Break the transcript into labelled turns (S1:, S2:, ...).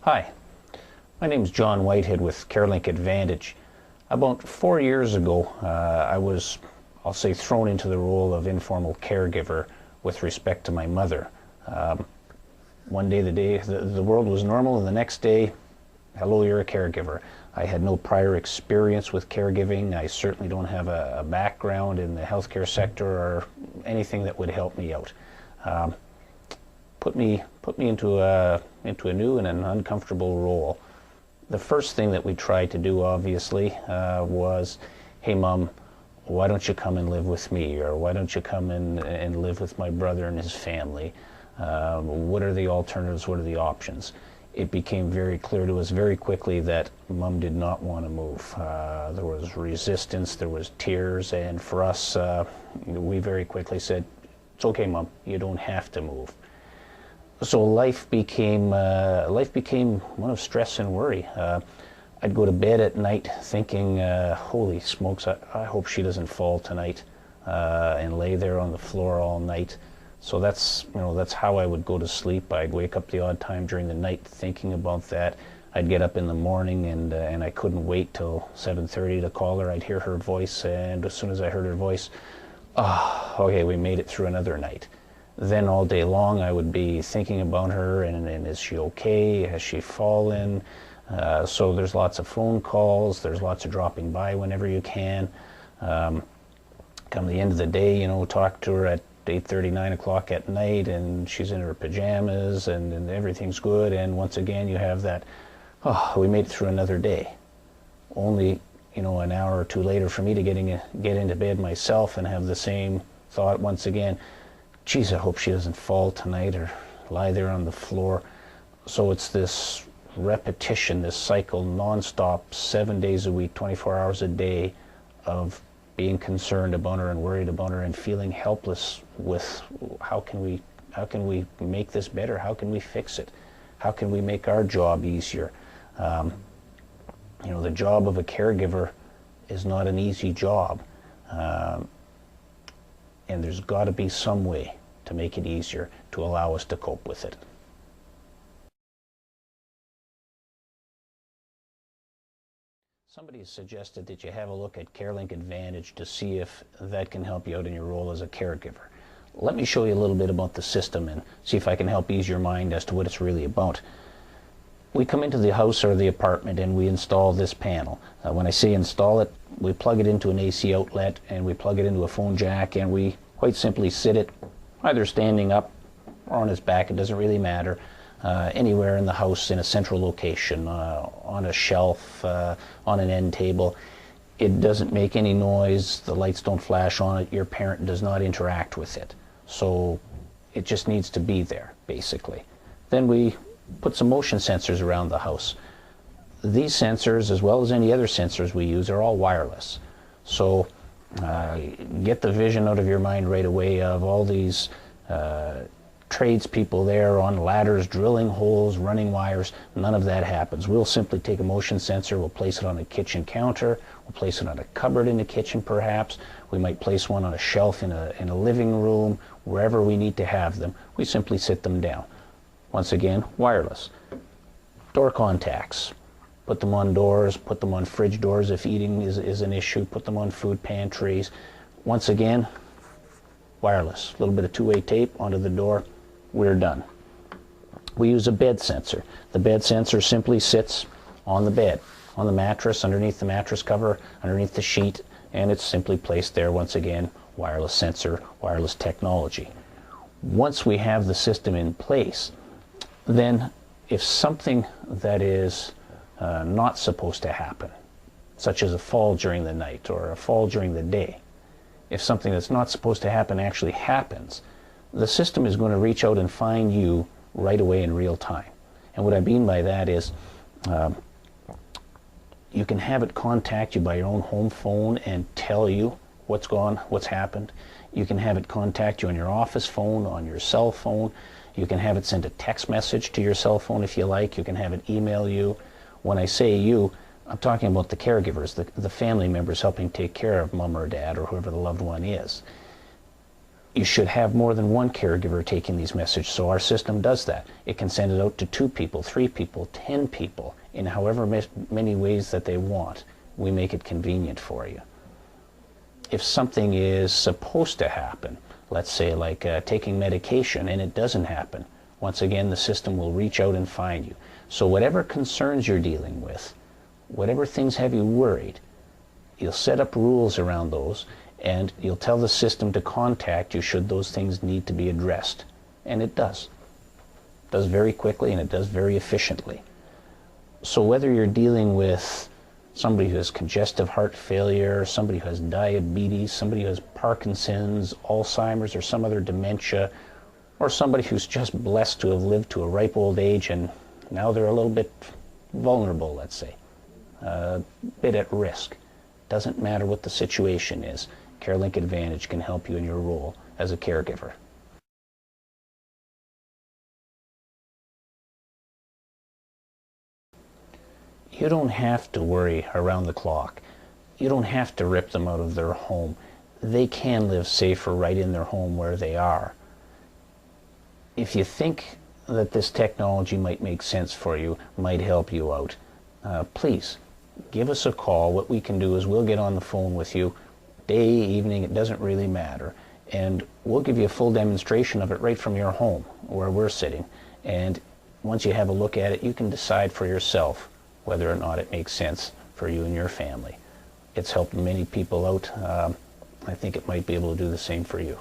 S1: Hi, my name is John Whitehead with CareLink Advantage. About 4 years ago, I was, I'll say, thrown into the role of informal caregiver with respect to my mother. One day the world was normal, and the next day, hello, you're a caregiver. I had no prior experience with caregiving. I certainly don't have a background in the healthcare sector or anything that would help me out. Put me into a new and an uncomfortable role. The first thing that we tried to do, obviously, was, hey, Mom, why don't you come and live with me? Or why don't you come and live with my brother and his family? What are the alternatives? What are the options? It became very clear to us very quickly that Mom did not want to move. There was resistance, there was tears, and for us, we very quickly said, it's okay, Mom, you don't have to move. So life became one of stress and worry. I'd go to bed at night thinking, holy smokes, I hope she doesn't fall tonight, and lay there on the floor all night. So that's how I would go to sleep. I'd wake up the odd time during the night thinking about that. I'd get up in the morning and I couldn't wait till 7:30 to call her. I'd hear her voice, and as soon as I heard her voice, okay, we made it through another night. Then all day long I would be thinking about her and is she okay? Has she fallen? So there's lots of phone calls, there's lots of dropping by whenever you can. Come the end of the day, talk to her at 8:30, 9 o'clock at night, and she's in her pajamas and everything's good, and once again you have that, we made it through another day. Only, an hour or two later for me to get into bed myself and have the same thought once again, geez, I hope she doesn't fall tonight or lie there on the floor. So it's this repetition, this cycle, non-stop, 7 days a week, 24 hours a day, of being concerned about her and worried about her and feeling helpless with how can we make this better? How can we fix it? How can we make our job easier? The job of a caregiver is not an easy job. And there's got to be some way to make it easier, to allow us to cope with it. Somebody has suggested that you have a look at CareLink Advantage to see if that can help you out in your role as a caregiver. Let me show you a little bit about the system and see if I can help ease your mind as to what it's really about. We come into the house or the apartment and we install this panel. When I say install it, we plug it into an AC outlet and we plug it into a phone jack, and we quite simply sit it either standing up or on his back, it doesn't really matter, anywhere in the house in a central location, on a shelf, on an end table. It doesn't make any noise, the lights don't flash on it, your parent does not interact with it. So it just needs to be there, basically. Then we put some motion sensors around the house. These sensors, as well as any other sensors we use, are all wireless. So get the vision out of your mind right away of all these tradespeople there on ladders, drilling holes, running wires. None of that happens. We'll simply take a motion sensor, we'll place it on a kitchen counter, we'll place it on a cupboard in the kitchen perhaps, we might place one on a shelf in a living room, wherever we need to have them. We simply sit them down. Once again, wireless. Door contacts. Put them on doors, put them on fridge doors if eating is an issue, put them on food pantries. Once again, wireless. A little bit of two-way tape onto the door, we're done. We use a bed sensor. The bed sensor simply sits on the bed, on the mattress, underneath the mattress cover, underneath the sheet, and it's simply placed there. Once again, wireless sensor, wireless technology. Once we have the system in place, then if something that is not supposed to happen, such as a fall during the night or a fall during the day, if something that's not supposed to happen actually happens, the system is going to reach out and find you right away in real time. And what I mean by that is you can have it contact you by your own home phone and tell you what's gone, what's happened. You can have it contact you on your office phone, on your cell phone. You can have it send a text message to your cell phone if you like. You can have it email you. When I say you, I'm talking about the caregivers, the family members helping take care of mom or dad or whoever the loved one is. You should have more than one caregiver taking these messages, so our system does that. It can send it out to 2 people, 3 people, 10 people, in however many ways that they want. We make it convenient for you. If something is supposed to happen, let's say like taking medication, and it doesn't happen, once again the system will reach out and find you. So whatever concerns you're dealing with, whatever things have you worried, you'll set up rules around those, and you'll tell the system to contact you should those things need to be addressed. And it does. It does very quickly, and it does very efficiently. So whether you're dealing with somebody who has congestive heart failure, somebody who has diabetes, somebody who has Parkinson's, Alzheimer's, or some other dementia, or somebody who's just blessed to have lived to a ripe old age and now they're a little bit vulnerable, let's say, a bit at risk. Doesn't matter what the situation is. CareLink Advantage can help you in your role as a caregiver. You don't have to worry around the clock. You don't have to rip them out of their home. They can live safer right in their home where they are. If you think that this technology might make sense for you, might help you out, please give us a call. What we can do is we'll get on the phone with you, day, evening, it doesn't really matter, and we'll give you a full demonstration of it right from your home where we're sitting. And once you have a look at it, you can decide for yourself whether or not it makes sense for you and your family. It's helped many people out. I think it might be able to do the same for you.